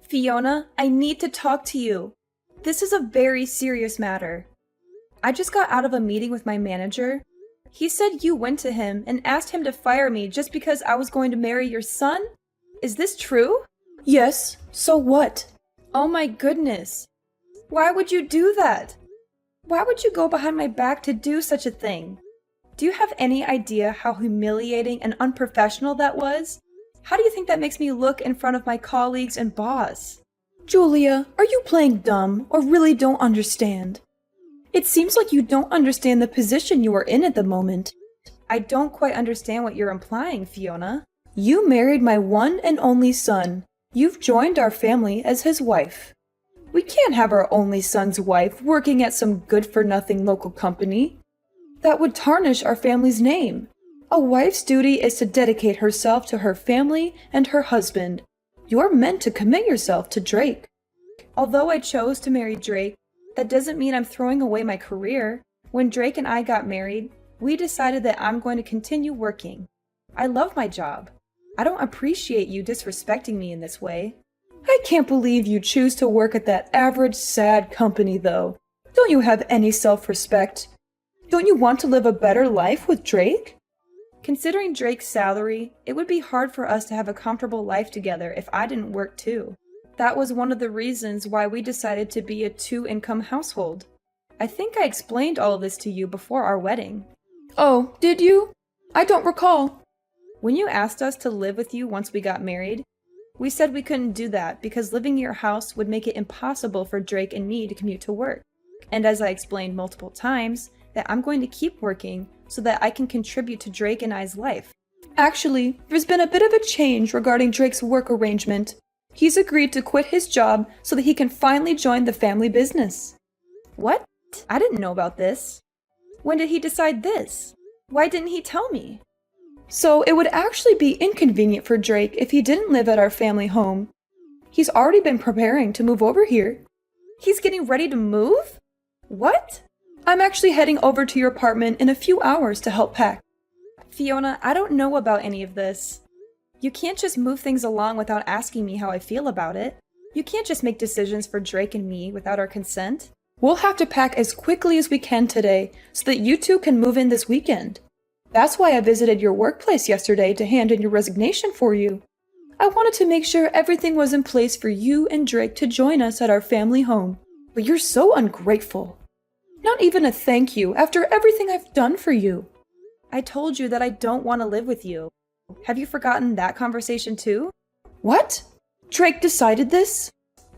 Fiona, I need to talk to you. This is a very serious matter. I just got out of a meeting with my manager. He said you went to him and asked him to fire me just because I was going to marry your son? Is this true? Yes, so what? Oh my goodness. Why would you do that? Why would you go behind my back to do such a thing? Do you have any idea how humiliating and unprofessional that was? How do you think that makes me look in front of my colleagues and boss? Julia, are you playing dumb or really don't understand? It seems like you don't understand the position you are in at the moment. I don't quite understand what you're implying, Fiona. You married my one and only son. You've joined our family as his wife. We can't have our only son's wife working at some good-for-nothing local company. That would tarnish our family's name. A wife's duty is to dedicate herself to her family and her husband. You're meant to commit yourself to Drake. Although I chose to marry Drake, that doesn't mean I'm throwing away my career. When Drake and I got married, we decided that I'm going to continue working. I love my job. I don't appreciate you disrespecting me in this way. I can't believe you choose to work at that average, sad company, though. Don't you have any self-respect? Don't you want to live a better life with Drake? Considering Drake's salary, it would be hard for us to have a comfortable life together if I didn't work too. That was one of the reasons why we decided to be a two-income household. I think I explained all of this to you before our wedding. Oh, did you? I don't recall. When you asked us to live with you once we got married, we said we couldn't do that because living in your house would make it impossible for Drake and me to commute to work. And as I explained multiple times, that I'm going to keep working so that I can contribute to Drake and I's life. Actually, there's been a bit of a change regarding Drake's work arrangement. He's agreed to quit his job so that he can finally join the family business. What? I didn't know about this. When did he decide this? Why didn't he tell me? So it would actually be inconvenient for Drake if he didn't live at our family home. He's already been preparing to move over here. He's getting ready to move? What? I'm actually heading over to your apartment in a few hours to help pack. Fiona, I don't know about any of this. You can't just move things along without asking me how I feel about it. You can't just make decisions for Drake and me without our consent. We'll have to pack as quickly as we can today so that you two can move in this weekend. That's why I visited your workplace yesterday to hand in your resignation for you. I wanted to make sure everything was in place for you and Drake to join us at our family home. But you're so ungrateful. Not even a thank you after everything I've done for you. I told you that I don't want to live with you. Have you forgotten that conversation too? What? Drake decided this?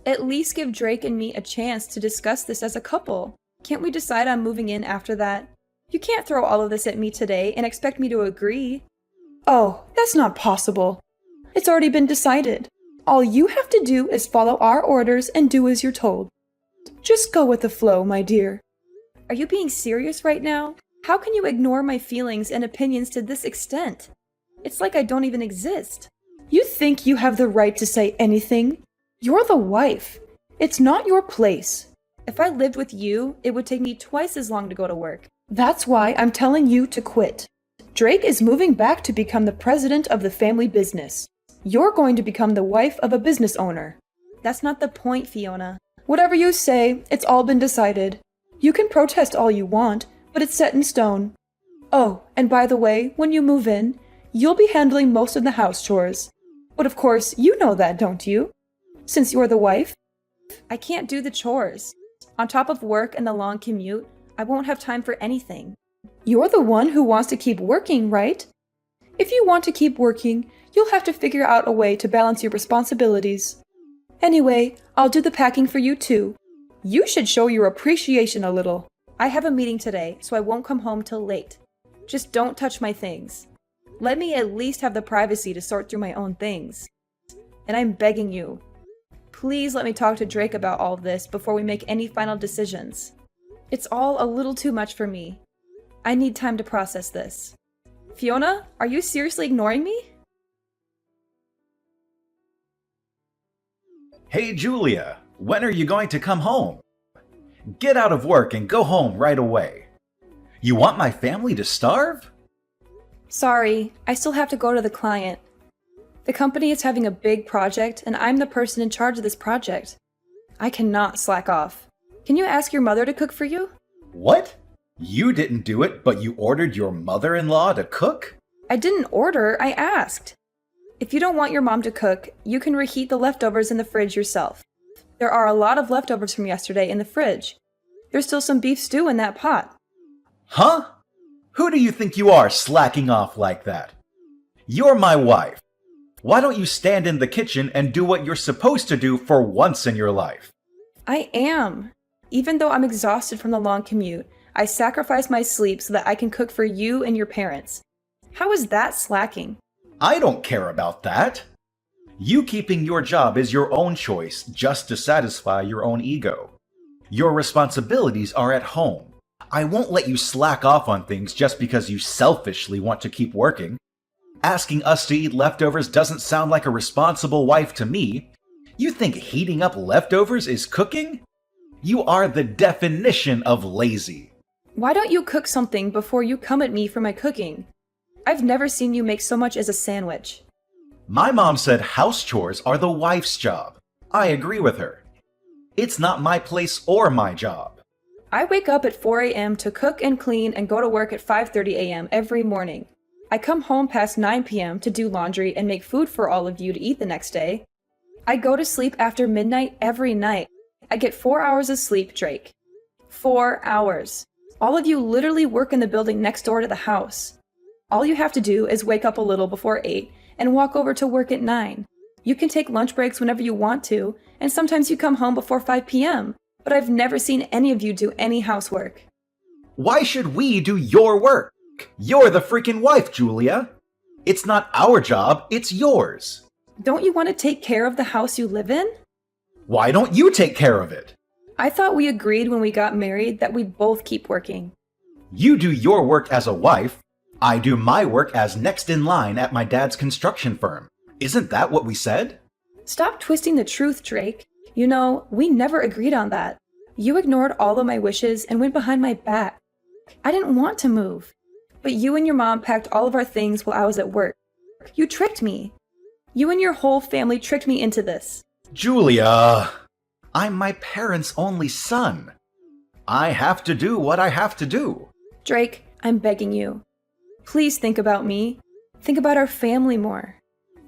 At least give Drake and me a chance to discuss this as a couple. Can't we decide on moving in after that? You can't throw all of this at me today and expect me to agree. Oh, that's not possible. It's already been decided. All you have to do is follow our orders and do as you're told. Just go with the flow, my dear. Are you being serious right now? How can you ignore my feelings and opinions to this extent? It's like I don't even exist. You think you have the right to say anything? You're the wife. It's not your place. If I lived with you, it would take me twice as long to go to work. That's why I'm telling you to quit. Drake is moving back to become the president of the family business. You're going to become the wife of a business owner. That's not the point, Fiona. Whatever you say, it's all been decided. You can protest all you want, but it's set in stone. Oh, and by the way, when you move in, you'll be handling most of the house chores. But of course, you know that, don't you? Since you're the wife. I can't do the chores. On top of work and the long commute, I won't have time for anything. You're the one who wants to keep working, right? If you want to keep working, you'll have to figure out a way to balance your responsibilities. Anyway, I'll do the packing for you too. You should show your appreciation a little. I have a meeting today, so I won't come home till late. Just don't touch my things. Let me at least have the privacy to sort through my own things. And I'm begging you, please let me talk to Drake about all this before we make any final decisions. It's all a little too much for me. I need time to process this. Fiona, are you seriously ignoring me? Hey Julia, when are you going to come home? Get out of work and go home right away. You want my family to starve? Sorry, I still have to go to the client. The company is having a big project, and I'm the person in charge of this project. I cannot slack off. Can you ask your mother to cook for you? What? You didn't do it, but you ordered your mother-in-law to cook? I didn't order, I asked. If you don't want your mom to cook, you can reheat the leftovers in the fridge yourself. There are a lot of leftovers from yesterday in the fridge. There's still some beef stew in that pot. Huh? Who do you think you are slacking off like that? You're my wife. Why don't you stand in the kitchen and do what you're supposed to do for once in your life? I am. Even though I'm exhausted from the long commute, I sacrifice my sleep so that I can cook for you and your parents. How is that slacking? I don't care about that. You keeping your job is your own choice just to satisfy your own ego. Your responsibilities are at home. I won't let you slack off on things just because you selfishly want to keep working. Asking us to eat leftovers doesn't sound like a responsible wife to me. You think heating up leftovers is cooking? You are the definition of lazy. Why don't you cook something before you come at me for my cooking? I've never seen you make so much as a sandwich. My mom said house chores are the wife's job. I agree with her. It's not my place or my job. I wake up at 4 a.m. to cook and clean and go to work at 5:30 a.m. every morning. I come home past 9 p.m. to do laundry and make food for all of you to eat the next day. I go to sleep after midnight every night. I get 4 hours of sleep, Drake. 4 hours. All of you literally work in the building next door to the house. All you have to do is wake up a little before 8 and walk over to work at 9. You can take lunch breaks whenever you want to, and sometimes you come home before 5 p.m., but I've never seen any of you do any housework. Why should we do your work? You're the freaking wife, Julia. It's not our job, it's yours. Don't you want to take care of the house you live in? Why don't you take care of it? I thought we agreed when we got married that we'd both keep working. You do your work as a wife. I do my work as next in line at my dad's construction firm. Isn't that what we said? Stop twisting the truth, Drake. You know, we never agreed on that. You ignored all of my wishes and went behind my back. I didn't want to move. But you and your mom packed all of our things while I was at work. You tricked me. You and your whole family tricked me into this. Julia, I'm my parents' only son. I have to do what I have to do. Drake, I'm begging you. Please think about me. Think about our family more.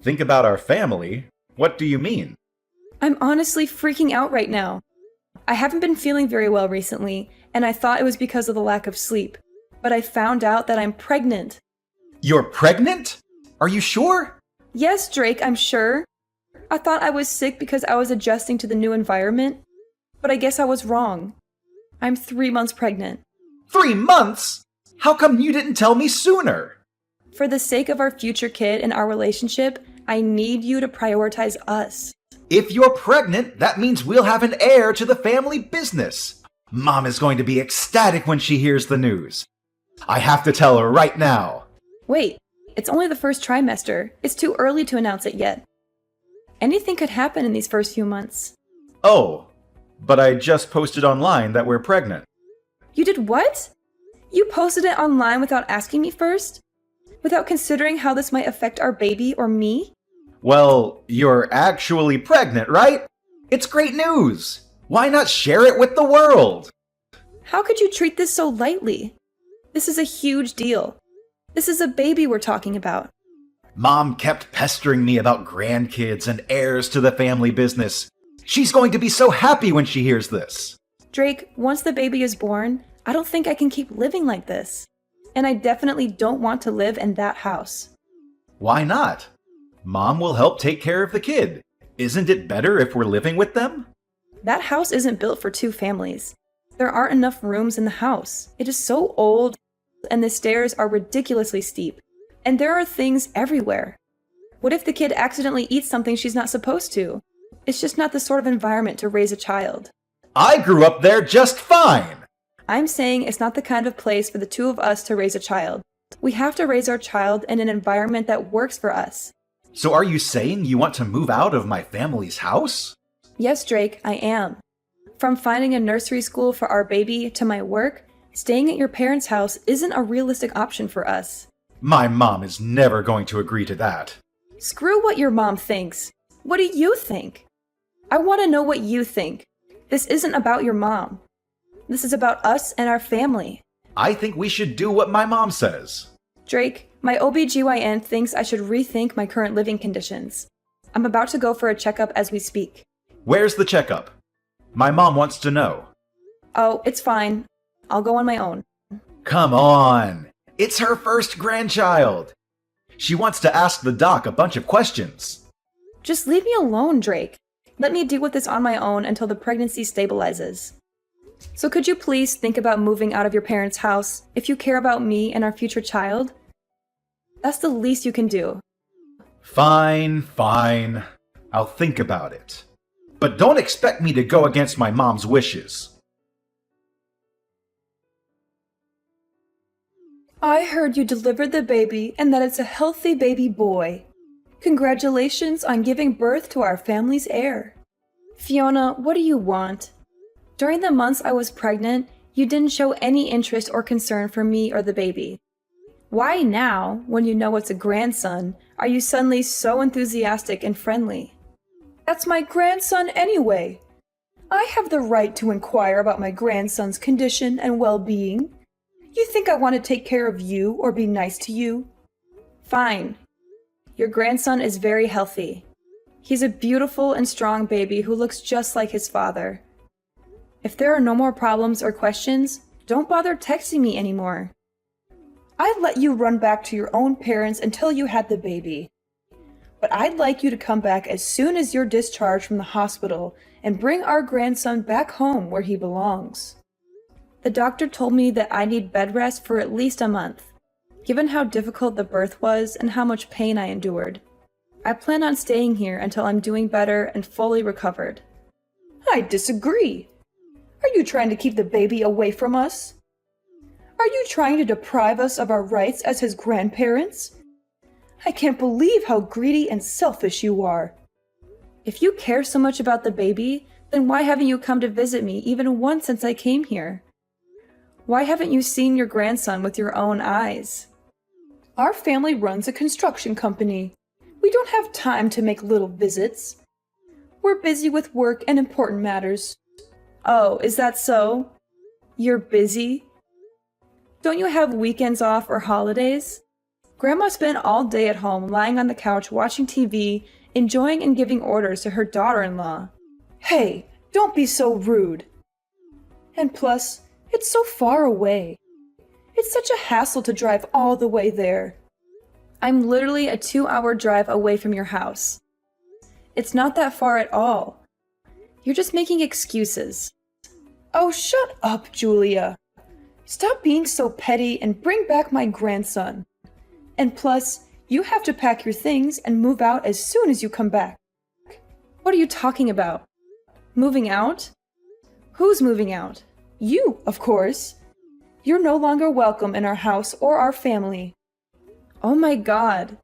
Think about our family? What do you mean? I'm honestly freaking out right now. I haven't been feeling very well recently, and I thought it was because of the lack of sleep. But I found out that I'm pregnant. You're pregnant? Are you sure? Yes, Drake, I'm sure. I thought I was sick because I was adjusting to the new environment, but I guess I was wrong. I'm 3 months pregnant. 3 months? How come you didn't tell me sooner? For the sake of our future kid and our relationship, I need you to prioritize us. If you're pregnant, that means we'll have an heir to the family business. Mom is going to be ecstatic when she hears the news. I have to tell her right now. Wait, it's only the first trimester. It's too early to announce it yet. Anything could happen in these first few months. Oh, but I just posted online that we're pregnant. You did what? You posted it online without asking me first? Without considering how this might affect our baby or me? Well, you're actually pregnant, right? It's great news. Why not share it with the world? How could you treat this so lightly? This is a huge deal. This is a baby we're talking about. Mom kept pestering me about grandkids and heirs to the family business. She's going to be so happy when she hears this. Drake, once the baby is born, I don't think I can keep living like this. And I definitely don't want to live in that house. Why not? Mom will help take care of the kid. Isn't it better if we're living with them? That house isn't built for 2 families. There aren't enough rooms in the house. It is so old, and the stairs are ridiculously steep. And there are things everywhere. What if the kid accidentally eats something she's not supposed to? It's just not the sort of environment to raise a child. I grew up there just fine. I'm saying it's not the kind of place for the 2 of us to raise a child. We have to raise our child in an environment that works for us. So are you saying you want to move out of my family's house? Yes, Drake, I am. From finding a nursery school for our baby to my work, staying at your parents' house isn't a realistic option for us. My mom is never going to agree to that. Screw what your mom thinks. What do you think? I want to know what you think. This isn't about your mom. This is about us and our family. I think we should do what my mom says. Drake, my OBGYN thinks I should rethink my current living conditions. I'm about to go for a checkup as we speak. Where's the checkup? My mom wants to know. Oh, it's fine. I'll go on my own. Come on! It's her first grandchild! She wants to ask the doc a bunch of questions. Just leave me alone, Drake. Let me deal with this on my own until the pregnancy stabilizes. So could you please think about moving out of your parents' house if you care about me and our future child? That's the least you can do. Fine. I'll think about it. But don't expect me to go against my mom's wishes. I heard you delivered the baby and that it's a healthy baby boy. Congratulations on giving birth to our family's heir. Fiona, what do you want? During the months I was pregnant, you didn't show any interest or concern for me or the baby. Why now, when you know it's a grandson, are you suddenly so enthusiastic and friendly? That's my grandson anyway. I have the right to inquire about my grandson's condition and well-being. You think I want to take care of you or be nice to you? Fine. Your grandson is very healthy. He's a beautiful and strong baby who looks just like his father. If there are no more problems or questions, don't bother texting me anymore. I'd let you run back to your own parents until you had the baby. But I'd like you to come back as soon as you're discharged from the hospital and bring our grandson back home where he belongs. The doctor told me that I need bed rest for at least a month, given how difficult the birth was and how much pain I endured. I plan on staying here until I'm doing better and fully recovered. I disagree. Are you trying to keep the baby away from us? Are you trying to deprive us of our rights as his grandparents? I can't believe how greedy and selfish you are. If you care so much about the baby, then why haven't you come to visit me even once since I came here? Why haven't you seen your grandson with your own eyes? Our family runs a construction company. We don't have time to make little visits. We're busy with work and important matters. Oh, is that so? You're busy? Don't you have weekends off or holidays? Grandma spent all day at home lying on the couch watching TV, enjoying and giving orders to her daughter-in-law. Hey, don't be so rude. And plus, it's so far away. It's such a hassle to drive all the way there. I'm literally a 2-hour drive away from your house. It's not that far at all. You're just making excuses. Oh, shut up, Julia. Stop being so petty and bring back my grandson. And plus, you have to pack your things and move out as soon as you come back. What are you talking about? Moving out? Who's moving out? You, of course. You're no longer welcome in our house or our family. Oh my God.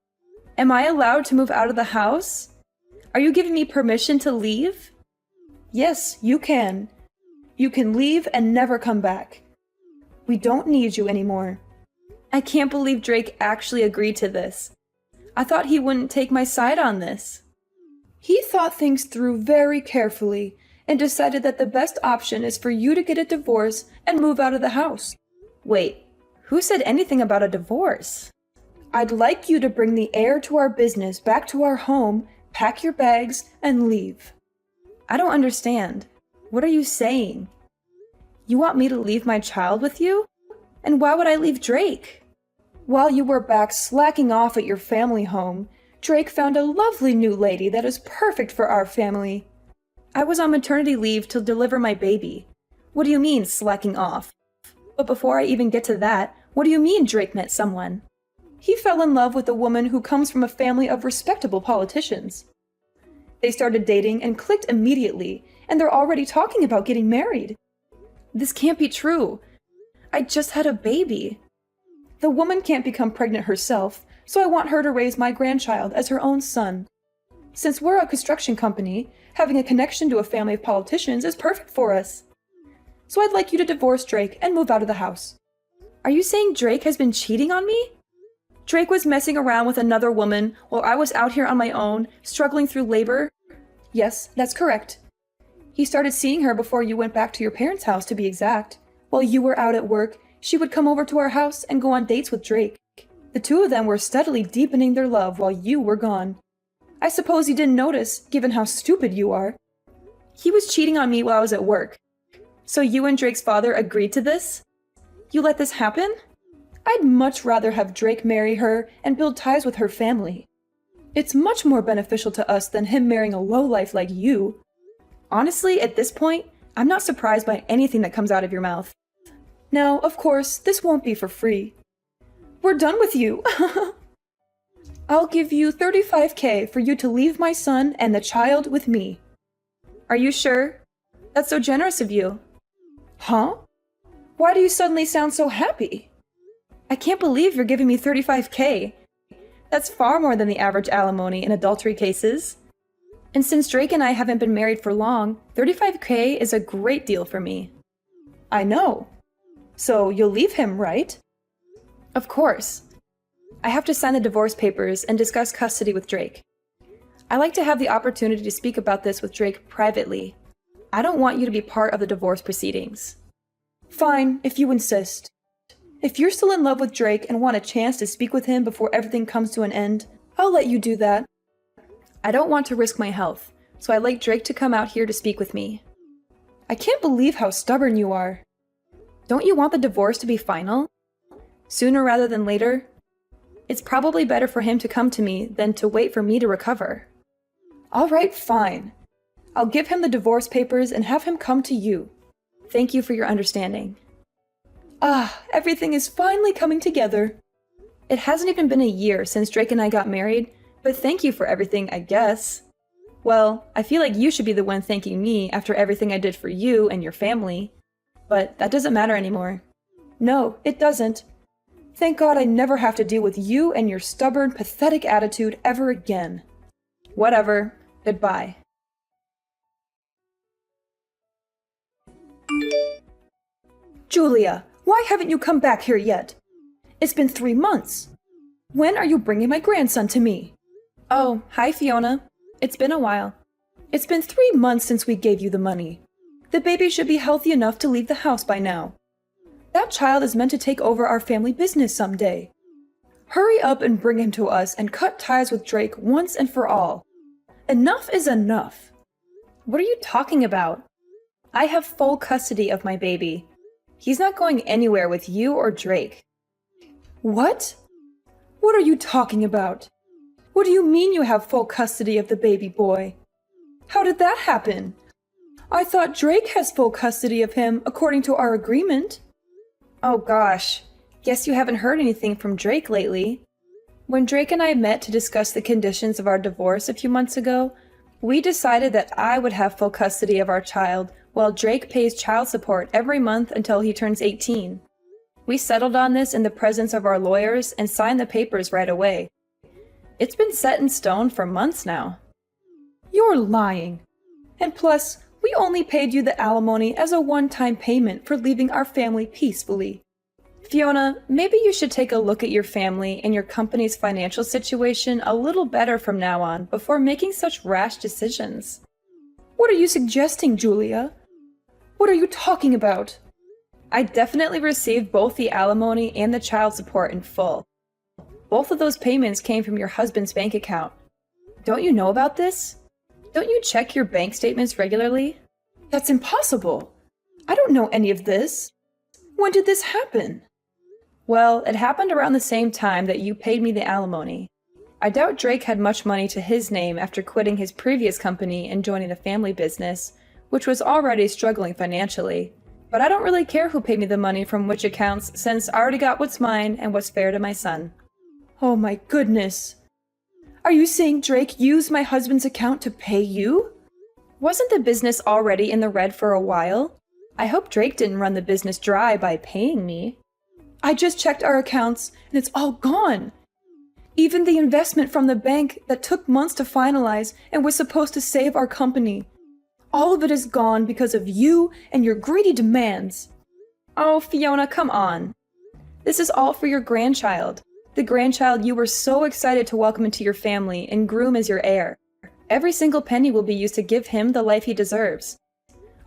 Am I allowed to move out of the house? Are you giving me permission to leave? Yes, you can. You can leave and never come back. We don't need you anymore. I can't believe Drake actually agreed to this. I thought he wouldn't take my side on this. He thought things through very carefully and decided that the best option is for you to get a divorce and move out of the house. Wait, who said anything about a divorce? I'd like you to bring the heir to our business back to our home, pack your bags, and leave. I don't understand. What are you saying? You want me to leave my child with you? And why would I leave Drake? While you were back slacking off at your family home, Drake found a lovely new lady that is perfect for our family. I was on maternity leave to deliver my baby. What do you mean, slacking off? But before I even get to that, what do you mean Drake met someone? He fell in love with a woman who comes from a family of respectable politicians. They started dating and clicked immediately, and they're already talking about getting married. This can't be true. I just had a baby. The woman can't become pregnant herself, so I want her to raise my grandchild as her own son. Since we're a construction company, having a connection to a family of politicians is perfect for us. So I'd like you to divorce Drake and move out of the house. Are you saying Drake has been cheating on me? Drake was messing around with another woman while I was out here on my own, struggling through labor. Yes, that's correct. He started seeing her before you went back to your parents' house, to be exact. While you were out at work, she would come over to our house and go on dates with Drake. The two of them were steadily deepening their love while you were gone. I suppose you didn't notice, given how stupid you are. He was cheating on me while I was at work. So you and Drake's father agreed to this? You let this happen? I'd much rather have Drake marry her and build ties with her family. It's much more beneficial to us than him marrying a lowlife like you. Honestly, at this point, I'm not surprised by anything that comes out of your mouth. Now, of course, this won't be for free. We're done with you. I'll give you $35,000 for you to leave my son and the child with me. Are you sure? That's so generous of you. Huh? Why do you suddenly sound so happy? I can't believe you're giving me $35,000. That's far more than the average alimony in adultery cases. And since Drake and I haven't been married for long, $35,000 is a great deal for me. I know. So you'll leave him, right? Of course. I have to sign the divorce papers and discuss custody with Drake. I like to have the opportunity to speak about this with Drake privately. I don't want you to be part of the divorce proceedings. Fine, if you insist. If you're still in love with Drake and want a chance to speak with him before everything comes to an end, I'll let you do that. I don't want to risk my health, so I'd like Drake to come out here to speak with me. I can't believe how stubborn you are. Don't you want the divorce to be final? Sooner rather than later? It's probably better for him to come to me than to wait for me to recover. All right, fine. I'll give him the divorce papers and have him come to you. Thank you for your understanding. Ah, everything is finally coming together. It hasn't even been a year since Drake and I got married, but thank you for everything, I guess. Well, I feel like you should be the one thanking me after everything I did for you and your family. But that doesn't matter anymore. No, it doesn't. Thank God I never have to deal with you and your stubborn, pathetic attitude ever again. Whatever. Goodbye. Julia, why haven't you come back here yet? It's been 3 months. When are you bringing my grandson to me? Oh, hi Fiona. It's been a while. It's been 3 months since we gave you the money. The baby should be healthy enough to leave the house by now. That child is meant to take over our family business someday. Hurry up and bring him to us and cut ties with Drake once and for all. Enough is enough. What are you talking about? I have full custody of my baby. He's not going anywhere with you or Drake. What? What are you talking about? What do you mean you have full custody of the baby boy? How did that happen? I thought Drake has full custody of him according to our agreement. Oh gosh, guess you haven't heard anything from Drake lately. When Drake and I met to discuss the conditions of our divorce a few months ago, we decided that I would have full custody of our child while Drake pays child support every month until he turns 18. We settled on this in the presence of our lawyers and signed the papers right away. It's been set in stone for months now. You're lying. And plus, we only paid you the alimony as a one-time payment for leaving our family peacefully. Fiona, maybe you should take a look at your family and your company's financial situation a little better from now on before making such rash decisions. What are you suggesting, Julia? What are you talking about? I definitely received both the alimony and the child support in full. Both of those payments came from your husband's bank account. Don't you know about this? Don't you check your bank statements regularly? That's impossible. I don't know any of this. When did this happen? Well, it happened around the same time that you paid me the alimony. I doubt Drake had much money to his name after quitting his previous company and joining the family business, which was already struggling financially. But I don't really care who paid me the money from which accounts, since I already got what's mine and what's fair to my son. Oh my goodness. Are you saying Drake used my husband's account to pay you? Wasn't the business already in the red for a while? I hope Drake didn't run the business dry by paying me. I just checked our accounts and it's all gone. Even the investment from the bank that took months to finalize and was supposed to save our company. All of it is gone because of you and your greedy demands. Oh, Fiona, come on. This is all for your grandchild. The grandchild you were so excited to welcome into your family and groom as your heir. Every single penny will be used to give him the life he deserves.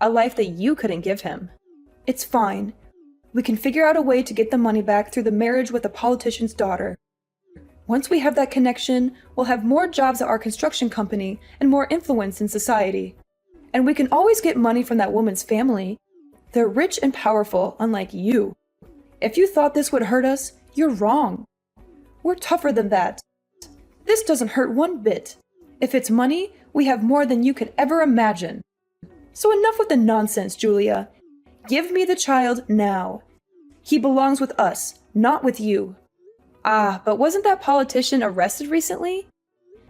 A life that you couldn't give him. It's fine. We can figure out a way to get the money back through the marriage with a politician's daughter. Once we have that connection, we'll have more jobs at our construction company and more influence in society. And we can always get money from that woman's family. They're rich and powerful, unlike you. If you thought this would hurt us, you're wrong. We're tougher than that. This doesn't hurt one bit. If it's money, we have more than you could ever imagine. So enough with the nonsense, Julia. Give me the child now. He belongs with us, not with you. Ah, but wasn't that politician arrested recently?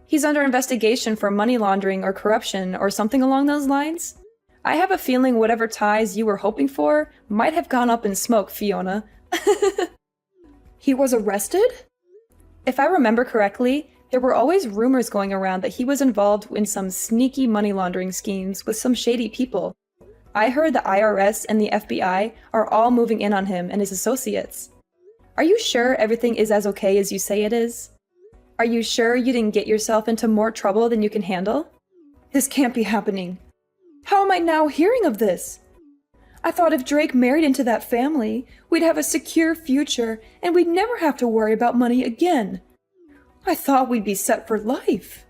He's under investigation for money laundering or corruption or something along those lines. I have a feeling whatever ties you were hoping for might have gone up in smoke, Fiona. He was arrested? If I remember correctly, there were always rumors going around that he was involved in some sneaky money laundering schemes with some shady people. I heard the IRS and the FBI are all moving in on him and his associates. Are you sure everything is as okay as you say it is? Are you sure you didn't get yourself into more trouble than you can handle? This can't be happening. How am I now hearing of this? I thought if Drake married into that family, we'd have a secure future and we'd never have to worry about money again. I thought we'd be set for life.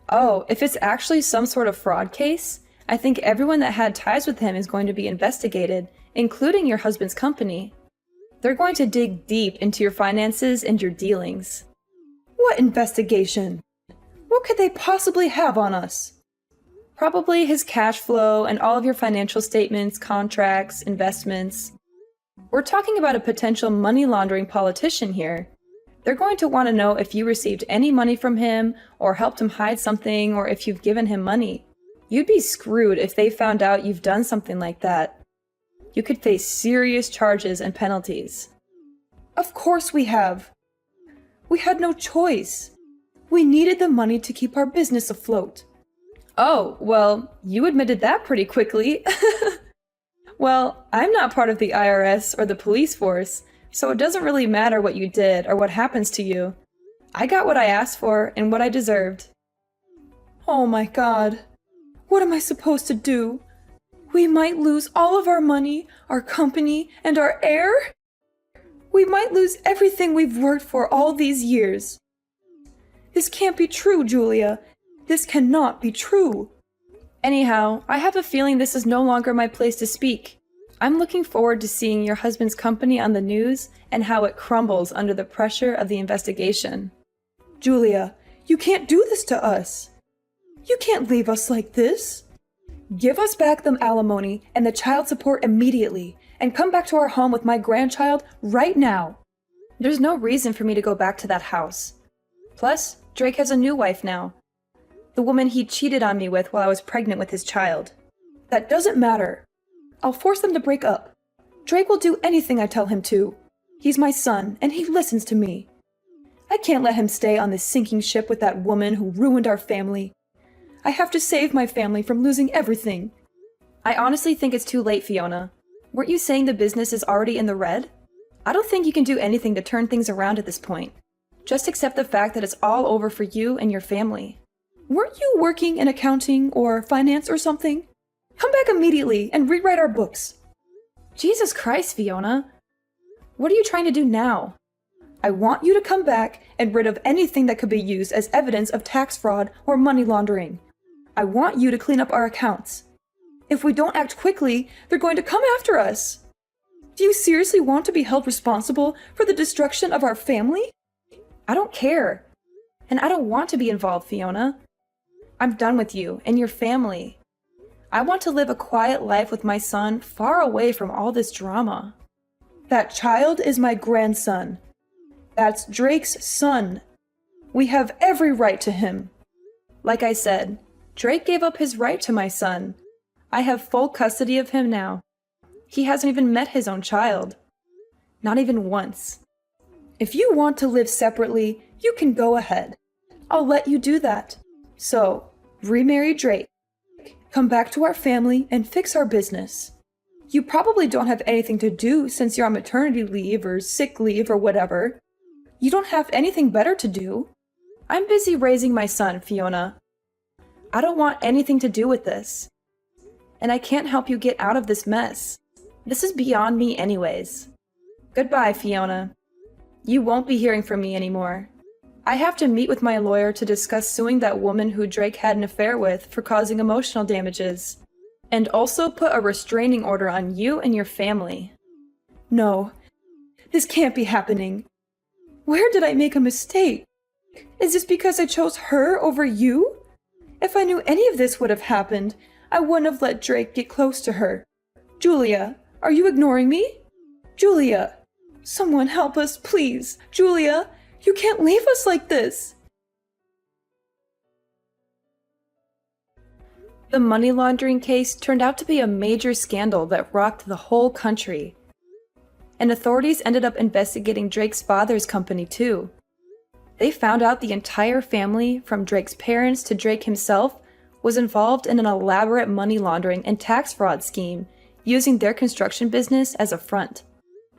Oh, if it's actually some sort of fraud case, I think everyone that had ties with him is going to be investigated, including your husband's company. They're going to dig deep into your finances and your dealings. What investigation? What could they possibly have on us? Probably his cash flow and all of your financial statements, contracts, investments. We're talking about a potential money laundering politician here. They're going to want to know if you received any money from him or helped him hide something or if you've given him money. You'd be screwed if they found out you've done something like that. You could face serious charges and penalties. Of course we have. We had no choice. We needed the money to keep our business afloat. Oh, well, you admitted that pretty quickly. Well, I'm not part of the IRS or the police force, so it doesn't really matter what you did or what happens to you. I got what I asked for and what I deserved. Oh my God. What am I supposed to do? We might lose all of our money, our company, and our heir? We might lose everything we've worked for all these years. This can't be true, Julia. This cannot be true. Anyhow, I have a feeling this is no longer my place to speak. I'm looking forward to seeing your husband's company on the news and how it crumbles under the pressure of the investigation. Julia, you can't do this to us. You can't leave us like this. Give us back the alimony and the child support immediately, and come back to our home with my grandchild right now. There's no reason for me to go back to that house. Plus, Drake has a new wife now. The woman he cheated on me with while I was pregnant with his child. That doesn't matter. I'll force them to break up. Drake will do anything I tell him to. He's my son, and he listens to me. I can't let him stay on this sinking ship with that woman who ruined our family. I have to save my family from losing everything. I honestly think it's too late, Fiona. Weren't you saying the business is already in the red? I don't think you can do anything to turn things around at this point. Just accept the fact that it's all over for you and your family. Weren't you working in accounting or finance or something? Come back immediately and rewrite our books. Jesus Christ, Fiona. What are you trying to do now? I want you to come back and rid of anything that could be used as evidence of tax fraud or money laundering. I want you to clean up our accounts. If we don't act quickly, they're going to come after us. Do you seriously want to be held responsible for the destruction of our family? I don't care. And I don't want to be involved, Fiona. I'm done with you and your family. I want to live a quiet life with my son far away from all this drama. That child is my grandson. That's Drake's son. We have every right to him. Like I said, Drake gave up his right to my son. I have full custody of him now. He hasn't even met his own child. Not even once. If you want to live separately, you can go ahead. I'll let you do that. So, remarry Drake. Come back to our family and fix our business. You probably don't have anything to do since you're on maternity leave or sick leave or whatever. You don't have anything better to do. I'm busy raising my son, Fiona. I don't want anything to do with this. And I can't help you get out of this mess. This is beyond me anyways. Goodbye, Fiona. You won't be hearing from me anymore. I have to meet with my lawyer to discuss suing that woman who Drake had an affair with for causing emotional damages, and also put a restraining order on you and your family. No, this can't be happening. Where did I make a mistake? Is this because I chose her over you? If I knew any of this would have happened, I wouldn't have let Drake get close to her. Julia, are you ignoring me? Julia, someone help us, please. Julia, you can't leave us like this. The money laundering case turned out to be a major scandal that rocked the whole country. And authorities ended up investigating Drake's father's company too. They found out the entire family, from Drake's parents to Drake himself, was involved in an elaborate money laundering and tax fraud scheme, using their construction business as a front.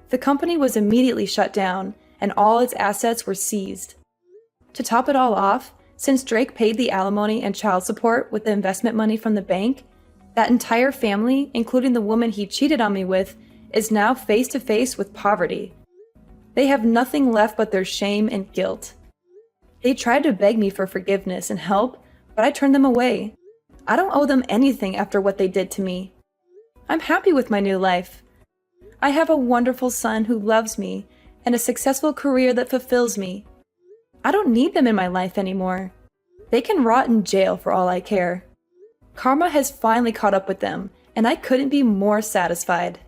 The company was immediately shut down, and all its assets were seized. To top it all off, since Drake paid the alimony and child support with the investment money from the bank, that entire family, including the woman he cheated on me with, is now face to face with poverty. They have nothing left but their shame and guilt. They tried to beg me for forgiveness and help, but I turned them away. I don't owe them anything after what they did to me. I'm happy with my new life. I have a wonderful son who loves me and a successful career that fulfills me. I don't need them in my life anymore. They can rot in jail for all I care. Karma has finally caught up with them, and I couldn't be more satisfied.